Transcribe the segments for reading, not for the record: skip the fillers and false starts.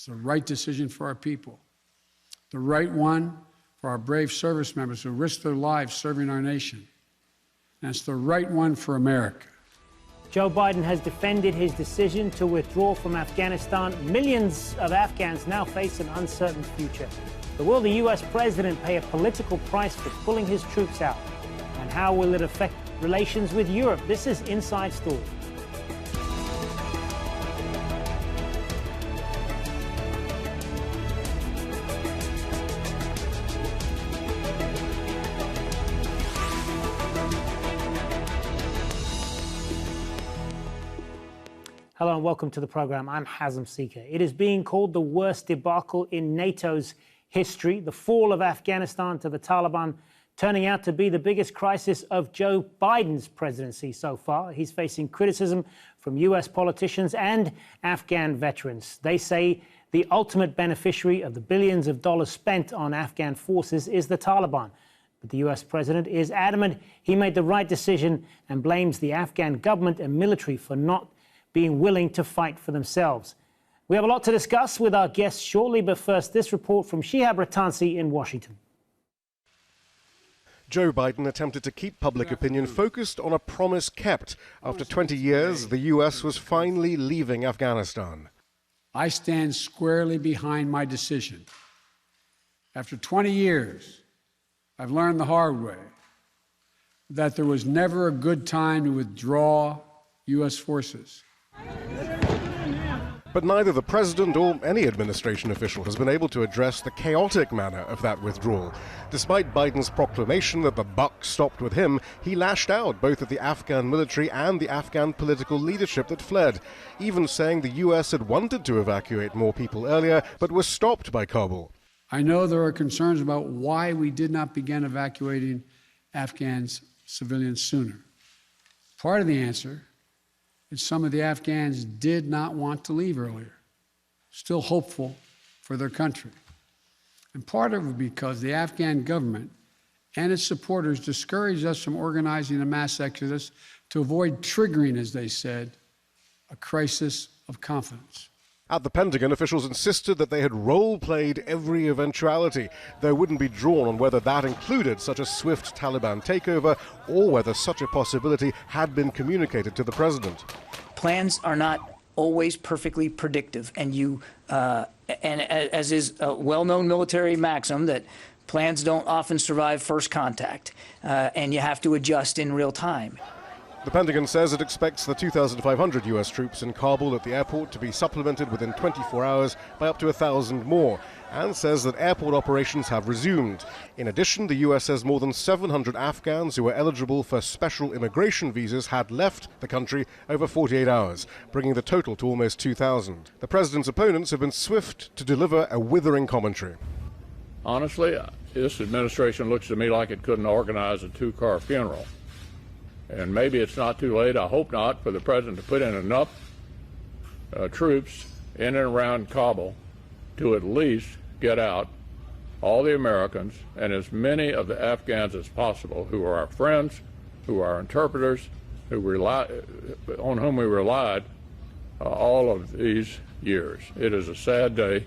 It's the right decision for our people, the right one for our brave service members who risk their lives serving our nation, and it's the right one for America. Joe Biden has defended his decision to withdraw from Afghanistan. Millions of Afghans now face an uncertain future. But will the U.S. president pay a political price for pulling his troops out? And how will it affect relations with Europe? This is Inside Story. Hello and welcome to the program. I'm Hazem Seeker. It is being called the worst debacle in NATO's history. The fall of Afghanistan to the Taliban turning out to be the biggest crisis of Joe Biden's presidency so far. He's facing criticism from US politicians and Afghan veterans. They say the ultimate beneficiary of the billions of dollars spent on Afghan forces is the Taliban. But the US president is adamant he made the right decision and blames the Afghan government and military for not being willing to fight for themselves. We have a lot to discuss with our guests shortly, but first, this report from Shihab Rattansi in Washington. Joe Biden attempted to keep public opinion focused on a promise kept. After 20 years, the U.S. was finally leaving Afghanistan. I stand squarely behind my decision. After 20 years, I've learned the hard way that there was never a good time to withdraw U.S. forces. But neither the president or any administration official has been able to address the chaotic manner of that withdrawal. Despite Biden's proclamation that the buck stopped with him, he lashed out both at the Afghan military and the Afghan political leadership that fled, even saying the U.S. had wanted to evacuate more people earlier, but was stopped by Kabul. I know there are concerns about why we did not begin evacuating Afghans civilians sooner. Part of the answer is some of the Afghans did not want to leave earlier, still hopeful for their country. And part of it because the Afghan government and its supporters discouraged us from organizing a mass exodus to avoid triggering, as they said, a crisis of confidence. At the Pentagon, officials insisted that they had role-played every eventuality. There wouldn't be drawn on whether that included such a swift Taliban takeover or whether such a possibility had been communicated to the president. Plans are not always perfectly predictive, and as is a well-known military maxim, that plans don't often survive first contact, and you have to adjust in real time. The Pentagon says it expects the 2,500 U.S. troops in Kabul at the airport to be supplemented within 24 hours by up to 1,000 more, and says that airport operations have resumed. In addition, the U.S. says more than 700 Afghans who were eligible for special immigration visas had left the country over 48 hours, bringing the total to almost 2,000. The president's opponents have been swift to deliver a withering commentary. Honestly, this administration looks to me like it couldn't organize a two-car funeral. And maybe it's not too late, I hope not, for the president to put in enough troops in and around Kabul to at least get out all the Americans and as many of the Afghans as possible who are our friends, who are our interpreters, on whom we relied all of these years. It is a sad day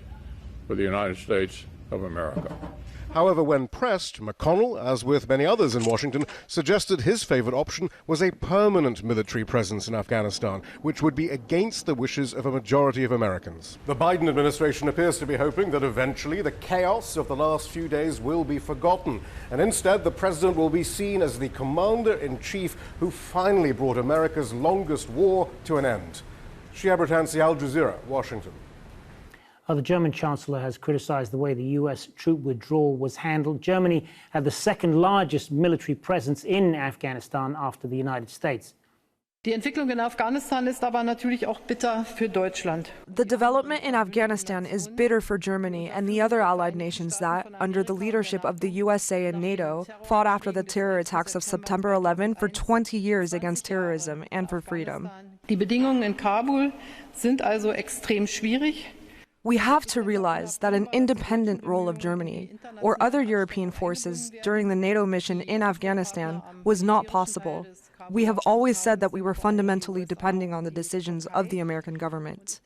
for the United States of America. However, when pressed, McConnell, as with many others in Washington, suggested his favorite option was a permanent military presence in Afghanistan, which would be against the wishes of a majority of Americans. The Biden administration appears to be hoping that eventually the chaos of the last few days will be forgotten, and instead the president will be seen as the commander-in-chief who finally brought America's longest war to an end. Shihab Rattansi, Al Jazeera, Washington. The German Chancellor has criticized the way the U.S. troop withdrawal was handled. Germany had the second largest military presence in Afghanistan after the United States. Die Entwicklung in Afghanistan ist aber natürlich auch bitter für Deutschland. The development in Afghanistan is bitter for Germany and the other allied nations that, under the leadership of the USA and NATO, fought after the terror attacks of September 11 for 20 years against terrorism and for freedom. Die Bedingungen in Kabul sind also extrem schwierig. We have to realize that an independent role of Germany or other European forces during the NATO mission in Afghanistan was not possible. We have always said that we were fundamentally depending on the decisions of the American government.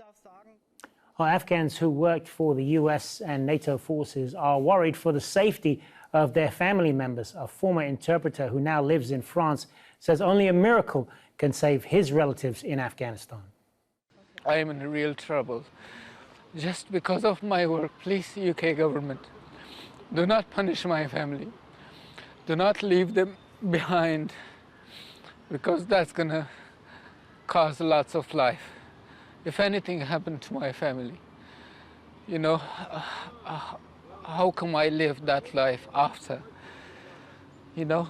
Afghans who worked for the US and NATO forces are worried for the safety of their family members. A former interpreter who now lives in France says only a miracle can save his relatives in Afghanistan. I am in real trouble. Just because of my work, please, UK government, do not punish my family. Do not leave them behind, because that's gonna cause lots of life. If anything happened to my family, you know, how can I live that life after? You know,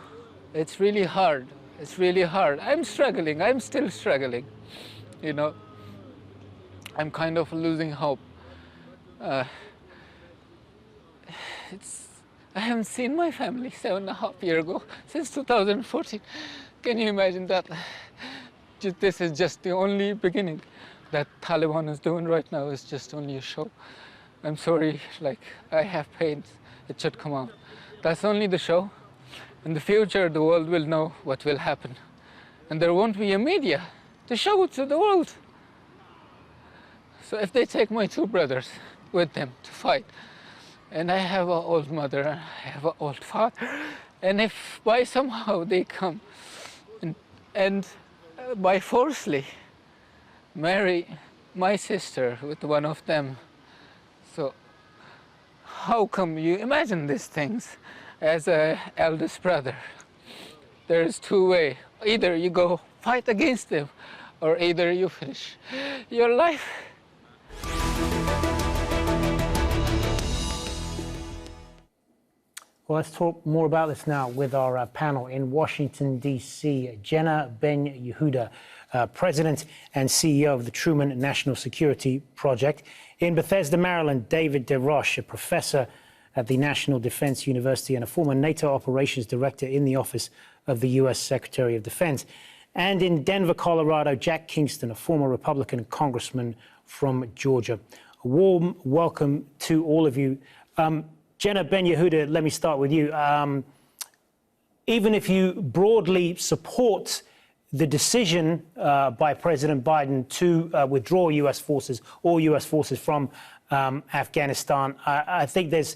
it's really hard. It's really hard. I'm struggling. I'm still struggling. You know, I'm kind of losing hope. I haven't seen my family 7.5 years ago, since 2014. Can you imagine that? This is just the only beginning that Taliban is doing right now. Is just only a show. I'm sorry, like, I have pains. It should come out. That's only the show. In the future, the world will know what will happen. And there won't be a media to show it to the world. So if they take my 2 brothers with them to fight, and I have an old mother, and I have an old father, and if by somehow they come and by forcefully marry my sister with one of them, so how come you imagine these things as an eldest brother? There is 2 ways. Either you go fight against them, or either you finish your life. Well, let's talk more about this now with our panel in Washington, D.C. Jenna Ben-Yehuda, President and CEO of the Truman National Security Project. In Bethesda, Maryland, David DeRoche, a professor at the National Defense University and a former NATO Operations Director in the Office of the U.S. Secretary of Defense. And in Denver, Colorado, Jack Kingston, a former Republican congressman from Georgia. A warm welcome to all of you. Jenna Ben-Yehuda, let me start with you. Even if you broadly support the decision by President Biden to withdraw U.S. forces, all U.S. forces from Afghanistan, I think there's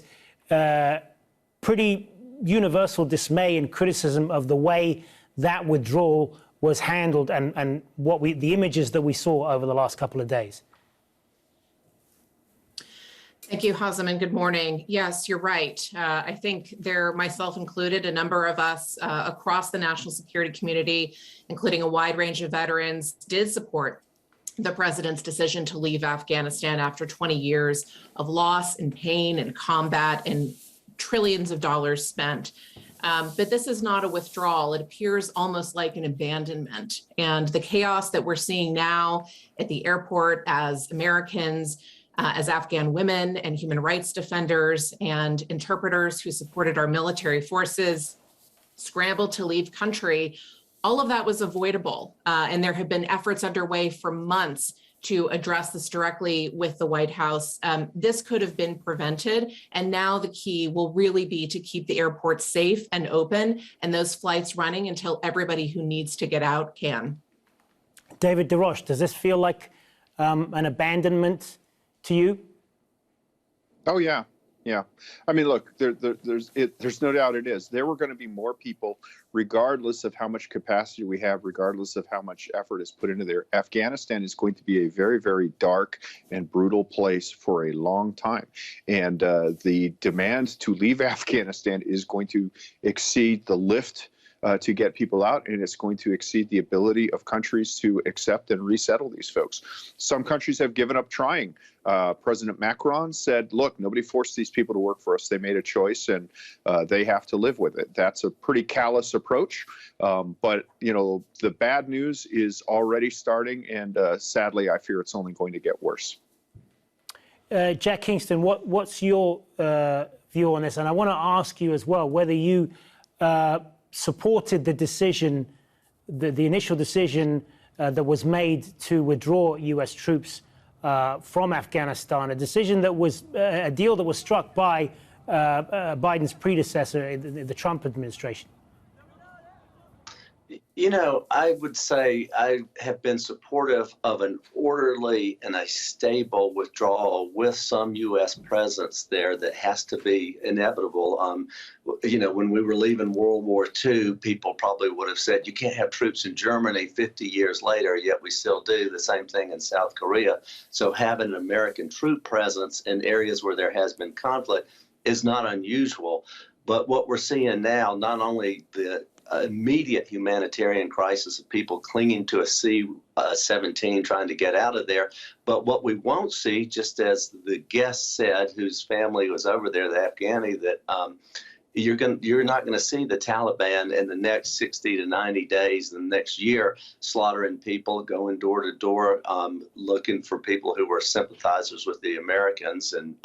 pretty universal dismay and criticism of the way that withdrawal was handled and the images that we saw over the last couple of days. Thank you, Hazem, and good morning. Yes, you're right. I think there, myself included, a number of us across the national security community, including a wide range of veterans, did support the president's decision to leave Afghanistan after 20 years of loss and pain and combat and trillions of dollars spent. But this is not a withdrawal. It appears almost like an abandonment. And the chaos that we're seeing now at the airport as Americans, as Afghan women and human rights defenders and interpreters who supported our military forces scrambled to leave country, all of that was avoidable. And there have been efforts underway for months to address this directly with the White House. This could have been prevented. And now the key will really be to keep the airport safe and open and those flights running until everybody who needs to get out can. David DeRoche, does this feel like an abandonment to you? Oh, yeah. Yeah. I mean, look, there's no doubt it is. There were going to be more people, regardless of how much capacity we have, regardless of how much effort is put into there. Afghanistan is going to be a very, very dark and brutal place for a long time. And the demand to leave Afghanistan is going to exceed the lift to get people out, and it's going to exceed the ability of countries to accept and resettle these folks. Some countries have given up trying. President Macron said, look, nobody forced these people to work for us. They made a choice, and they have to live with it. That's a pretty callous approach. But, you know, the bad news is already starting, and sadly, I fear it's only going to get worse. Jack Kingston, what's your view on this? And I want to ask you as well whether you supported the decision, the initial decision that was made to withdraw U.S. troops from Afghanistan, a decision that was a deal that was struck by Biden's predecessor, the Trump administration. You know, I would say I have been supportive of an orderly and a stable withdrawal with some U.S. presence there that has to be inevitable. You know, when we were leaving World War II, people probably would have said, you can't have troops in Germany 50 years later, yet we still do. The same thing in South Korea. So having an American troop presence in areas where there has been conflict is not unusual. But what we're seeing now, not only the immediate humanitarian crisis of people clinging to a C-17 trying to get out of there. But what we won't see, just as the guest said, whose family was over there, the Afghani, that you're not going to see the Taliban in the next 60 to 90 days, the next year, slaughtering people, going door to door, looking for people who were sympathizers with the Americans and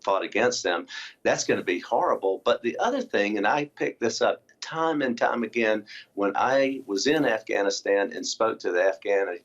fought against them. That's going to be horrible. But the other thing, and I picked this up time and time again when I was in Afghanistan and spoke to the Afghan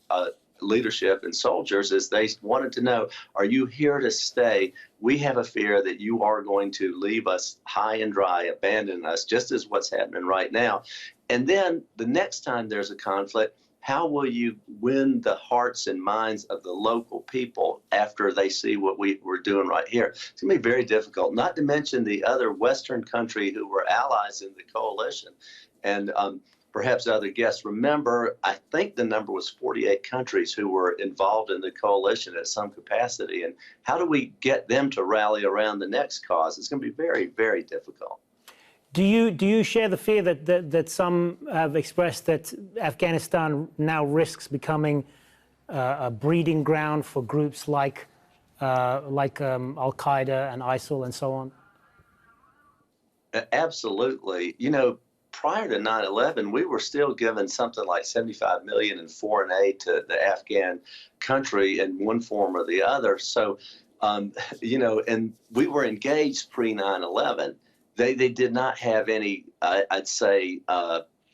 leadership and soldiers, is they wanted to know, are you here to stay? We have a fear that you are going to leave us high and dry, abandon us, just as what's happening right now. And then the next time there's a conflict, how will you win the hearts and minds of the local people after they see what we're doing right here? It's going to be very difficult, not to mention the other Western country who were allies in the coalition. And perhaps other guests remember, I think the number was 48 countries who were involved in the coalition at some capacity. And how do we get them to rally around the next cause? It's going to be very, very difficult. Do you share the fear that some have expressed that Afghanistan now risks becoming a breeding ground for groups like Al-Qaeda and ISIL and so on? Absolutely. You know, prior to 9/11, we were still given something like $75 million in foreign aid to the Afghan country in one form or the other. So, you know, and we were engaged pre 9/11. They did not have any, I'd say,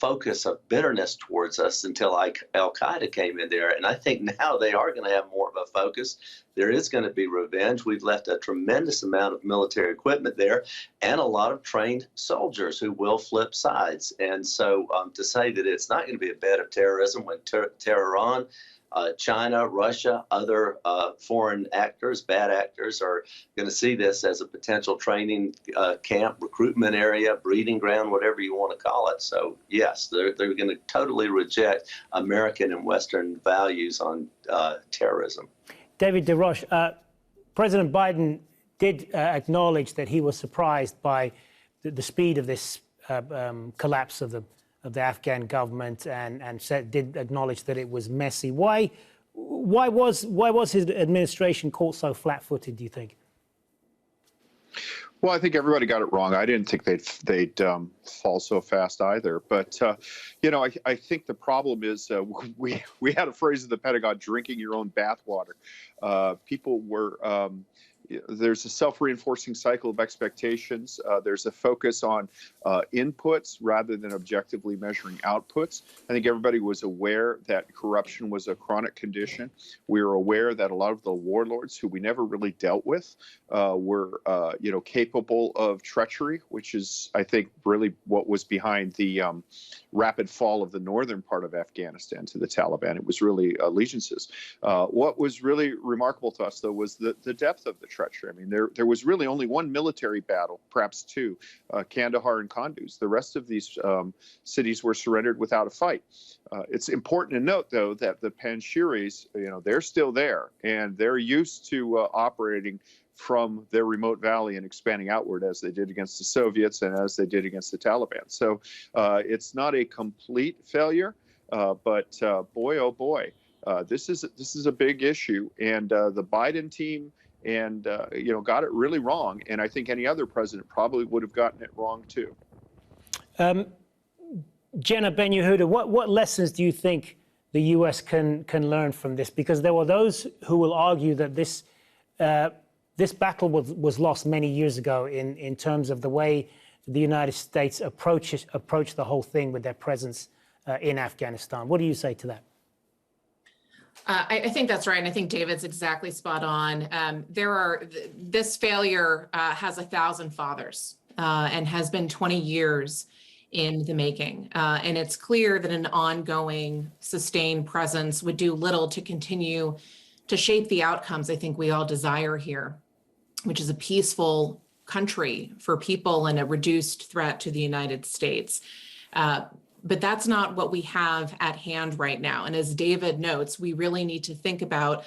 focus of bitterness towards us until Al-Qaeda came in there. And I think now they are going to have more of a focus. There is going to be revenge. We've left a tremendous amount of military equipment there and a lot of trained soldiers who will flip sides. And so to say that it's not going to be a bed of terrorism when Tehran, China, Russia, other foreign actors, bad actors, are going to see this as a potential training camp, recruitment area, breeding ground, whatever you want to call it. So, yes, they're going to totally reject American and Western values on terrorism. David DeRoche, President Biden did acknowledge that he was surprised by the speed of this collapse of the Afghan government, and did acknowledge that it was messy. Why was his administration caught so flat-footed, do you think? Well, I think everybody got it wrong. I didn't think they'd fall so fast either. But you know, I think the problem is we had a phrase in the Pentagon: drinking your own bathwater. People were. There's a self-reinforcing cycle of expectations. There's a focus on inputs rather than objectively measuring outputs. I think everybody was aware that corruption was a chronic condition. We were aware that a lot of the warlords who we never really dealt with were, you know, capable of treachery, which is, I think, really what was behind the rapid fall of the northern part of Afghanistan to the Taliban. It was really allegiances. What was really remarkable to us, though, was the depth of the treachery. I mean, there was really only one military battle, perhaps two, Kandahar and Kunduz. The rest of these cities were surrendered without a fight. It's important to note, though, that the Panshiris, you know, they're still there, and they're used to operating from their remote valley and expanding outward, as they did against the Soviets and as they did against the Taliban. So it's not a complete failure, but boy, oh boy, this is a big issue, and the Biden team and you know, got it really wrong. And I think any other president probably would have gotten it wrong too. Jenna Ben-Yehuda, what lessons do you think the U.S. can learn from this? Because there were those who will argue that this battle was lost many years ago in terms of the way the United States approached the whole thing with their presence in Afghanistan. What do you say to that? I think that's right. And I think David's exactly spot on. This failure has 1,000 fathers and has been 20 years. in the making. And it's clear that an ongoing, sustained presence would do little to continue to shape the outcomes I think we all desire here, which is a peaceful country for people and a reduced threat to the United States. But that's not what we have at hand right now. And as David notes, we really need to think about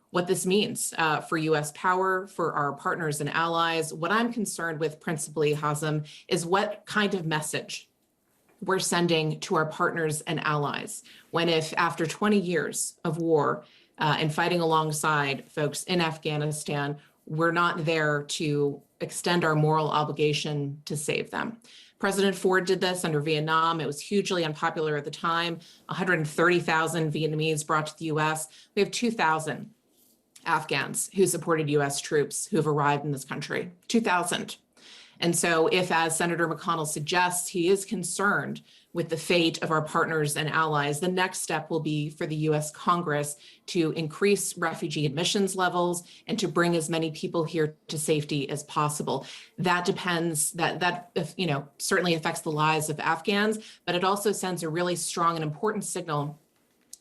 what this means for U.S. power, for our partners and allies. What I'm concerned with principally, Hazem, is what kind of message we're sending to our partners and allies when, if after 20 years of war and fighting alongside folks in Afghanistan, we're not there to extend our moral obligation to save them. President Ford did this under Vietnam. It was hugely unpopular at the time. 130,000 Vietnamese brought to the U.S. We have 2,000 Afghans who supported U.S. troops who have arrived in this country, 2,000. And so if, as Senator McConnell suggests, he is concerned with the fate of our partners and allies, the next step will be for the U.S. Congress to increase refugee admissions levels and to bring as many people here to safety as possible. That depends, that certainly affects the lives of Afghans, but it also sends a really strong and important signal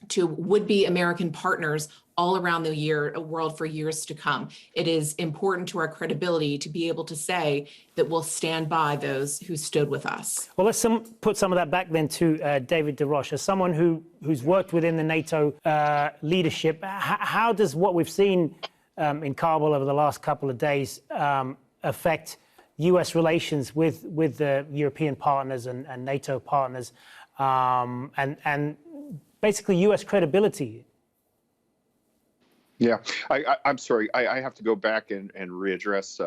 to would-be American partners all around the world for years to come. It is important to our credibility to be able to say that we'll stand by those who stood with us. Well, let's put some of that back then to David DeRoche. As someone who's worked within the NATO leadership, how does what we've seen in Kabul over the last couple of days affect U.S. relations with the European partners and NATO partners, and basically U.S. credibility? Yeah, I'm sorry. I have to go back and readdress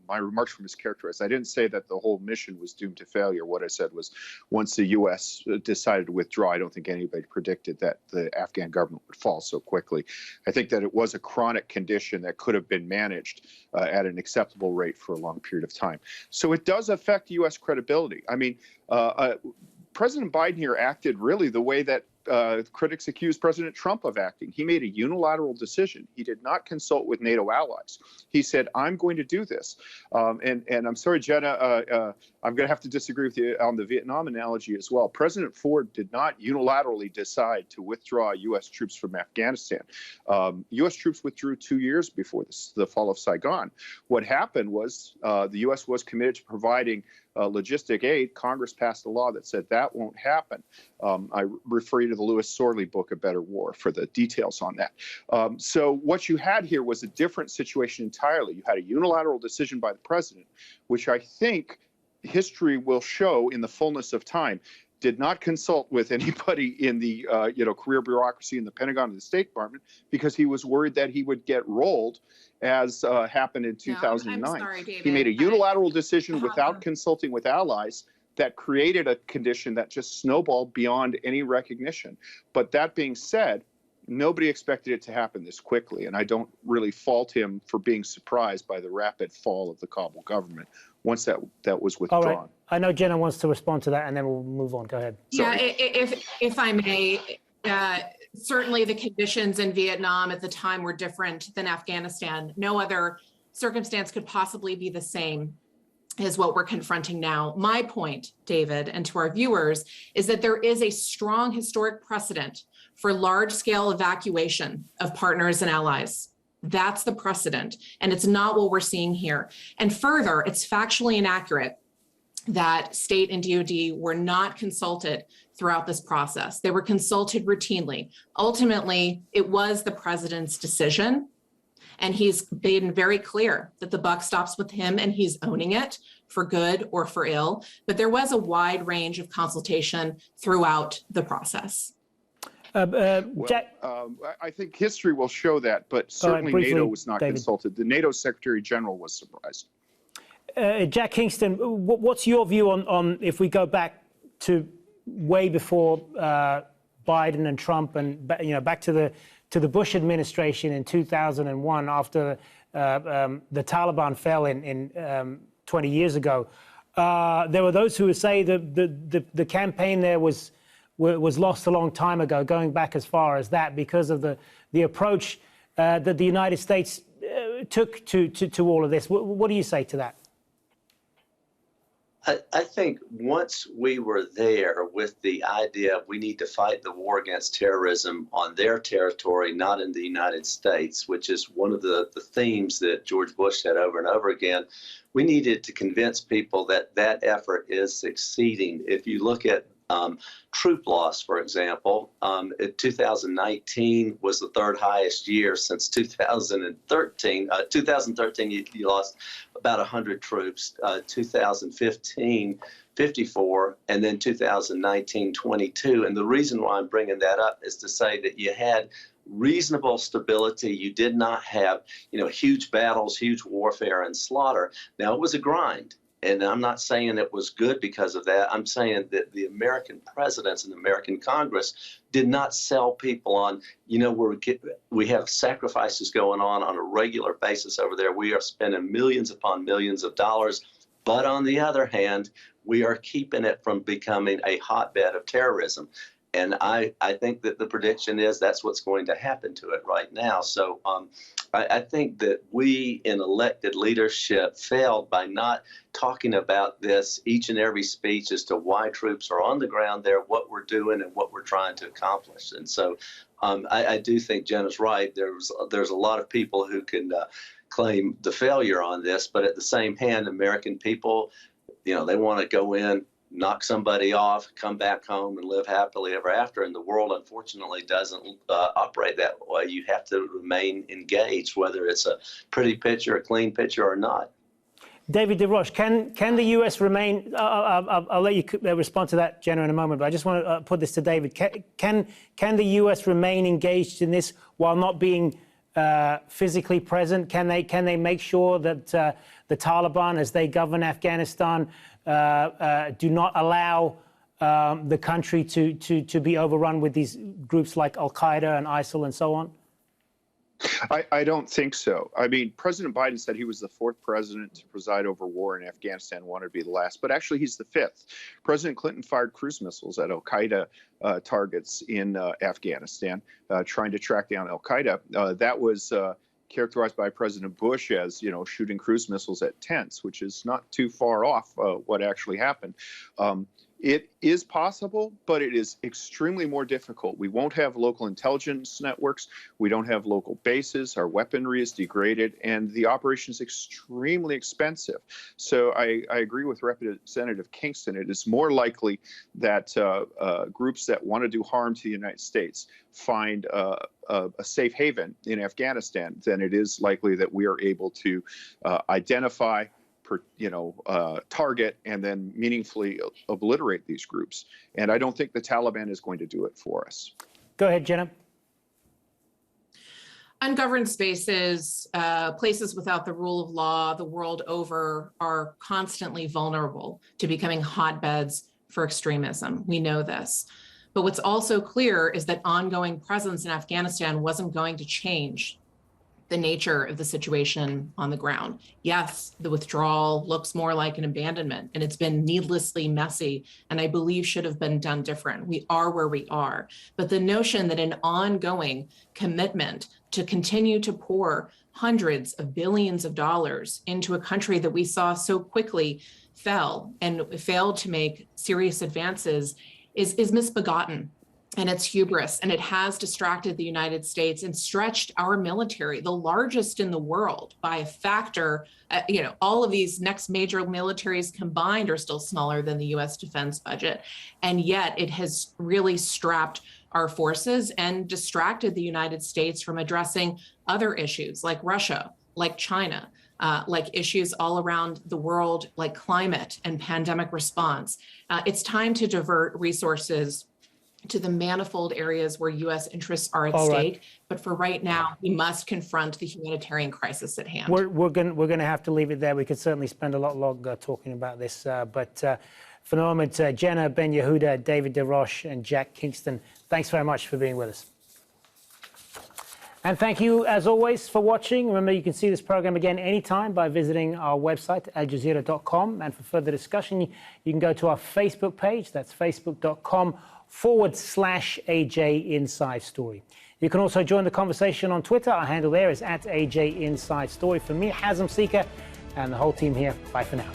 my remarks were mischaracterized. I didn't say that the whole mission was doomed to failure. What I said was once the U.S. decided to withdraw, I don't think anybody predicted that the Afghan government would fall so quickly. I think that it was a chronic condition that could have been managed at an acceptable rate for a long period of time. So it does affect U.S. credibility. I mean, President Biden here acted really the way that critics accused President Trump of acting. He made a unilateral decision. He did not consult with NATO allies. He said, I'm going to do this. And I'm sorry, Jenna, I'm going to have to disagree with you on the Vietnam analogy as well. President Ford did not unilaterally decide to withdraw U.S. troops from Afghanistan. U.S. troops withdrew 2 years before the fall of Saigon. What happened was the U.S. was committed to providing logistic aid. Congress passed a law that said that won't happen. I refer you to the Lewis Sorley book, A Better War, for the details on that. So what you had here was a different situation entirely. You had a unilateral decision by the president, which I think history will show in the fullness of time did not consult with anybody in the career bureaucracy in the Pentagon and the State Department because he was worried that he would get rolled, as happened in 2009. I'm sorry, David. He made a unilateral decision without consulting with allies that created a condition that just snowballed beyond any recognition. But that being said, nobody expected it to happen this quickly, and I don't really fault him for being surprised by the rapid fall of the Kabul government once that was withdrawn. All right. I know Jenna wants to respond to that, and then we'll move on. Go ahead. Yeah, if I may, certainly the conditions in Vietnam at the time were different than Afghanistan. No other circumstance could possibly be the same as what we're confronting now. My point, David, and to our viewers, is that there is a strong historic precedent for large-scale evacuation of partners and allies. That's the precedent, and it's not what we're seeing here. And further, it's factually inaccurate that state and DoD were not consulted throughout this process. They were consulted routinely. Ultimately, it was the president's decision, and he's been very clear that the buck stops with him, and he's owning it for good or for ill. But there was a wide range of consultation throughout the process. Jack, I think history will show that, but certainly briefly, NATO was not David. consulted. The NATO Secretary General was surprised. Jack Kingston, what's your view on if we go back to way before Biden and Trump, and back to the Bush administration in 2001 after the Taliban fell in 20 years ago? There were those who would say that the campaign there was lost a long time ago, going back as far as that because of the approach that the United States took to all of this. What do you say to that? I think once we were there with the idea of we need to fight the war against terrorism on their territory, not in the United States, which is one of the themes that George Bush said over and over again, we needed to convince people that that effort is succeeding. If you look at troop loss, for example, 2019 was the third highest year since 2013. 2013, you lost about 100 troops. 2015, 54, and then 2019, 22. And the reason why I'm bringing that up is to say that you had reasonable stability. You did not have, huge battles, huge warfare and slaughter. Now, it was a grind. And I'm not saying it was good because of that. I'm saying that the American presidents and the American Congress did not sell people on, we have sacrifices going on a regular basis over there. We are spending millions upon millions of dollars. But on the other hand, we are keeping it from becoming a hotbed of terrorism. And I think that the prediction is that's what's going to happen to it right now. So I think that we in elected leadership failed by not talking about this each and every speech as to why troops are on the ground there, what we're doing, and what we're trying to accomplish. And so I do think Jenna's right. There's a lot of people who can claim the failure on this, but at the same hand, American people, they want to go in, knock somebody off, come back home, and live happily ever after. And the world, unfortunately, doesn't operate that way. You have to remain engaged, whether it's a pretty picture, a clean picture, or not. David DeRoche, can the U.S. remain? I'll let you respond to that, Jenna, in a moment. But I just want to put this to David. Can the U.S. remain engaged in this while not being physically present? Can they make sure that the Taliban, as they govern Afghanistan, do not allow the country to be overrun with these groups like Al-Qaeda and ISIL and so on? I don't think so. I mean, President Biden said he was the fourth president to preside over war in Afghanistan, wanted to be the last, but actually he's the fifth. President Clinton fired cruise missiles at Al-Qaeda targets in Afghanistan, trying to track down Al-Qaeda. That was characterized by President Bush as, shooting cruise missiles at tents, which is not too far off what actually happened. It is possible, but it is extremely more difficult. We won't have local intelligence networks. We don't have local bases. Our weaponry is degraded, and the operation is extremely expensive. So I agree with Representative Kingston. It is more likely that groups that want to do harm to the United States find a safe haven in Afghanistan than it is likely that we are able to identify, target, and then meaningfully obliterate these groups. And I don't think the Taliban is going to do it for us. Go ahead, Jenna. Ungoverned spaces, places without the rule of law, the world over, are constantly vulnerable to becoming hotbeds for extremism. We know this. But what's also clear is that ongoing presence in Afghanistan wasn't going to change the nature of the situation on the ground. Yes, the withdrawal looks more like an abandonment, and it's been needlessly messy, and I believe should have been done different. We are where we are. But the notion that an ongoing commitment to continue to pour hundreds of billions of dollars into a country that we saw so quickly fell and failed to make serious advances is misbegotten. And it's hubris, and it has distracted the United States and stretched our military, the largest in the world, by a factor. All of these next major militaries combined are still smaller than the U.S. defense budget. And yet it has really strapped our forces and distracted the United States from addressing other issues like Russia, like China, like issues all around the world, like climate and pandemic response. It's time to divert resources to the manifold areas where U.S. interests are at stake. But for right now, we must confront the humanitarian crisis at hand. We're going to have to leave it there. We could certainly spend a lot longer talking about this. But for the moment, Jenna, Ben Yehuda, David DeRoche, and Jack Kingston, thanks very much for being with us. And thank you, as always, for watching. Remember, you can see this program again anytime by visiting our website, aljazeera.com. And for further discussion, you can go to our Facebook page. That's facebook.com/AJ Inside Story. You can also join the conversation on Twitter. Our handle there is @AJ Inside Story. For me, Hazem Sika, and the whole team here, bye for now.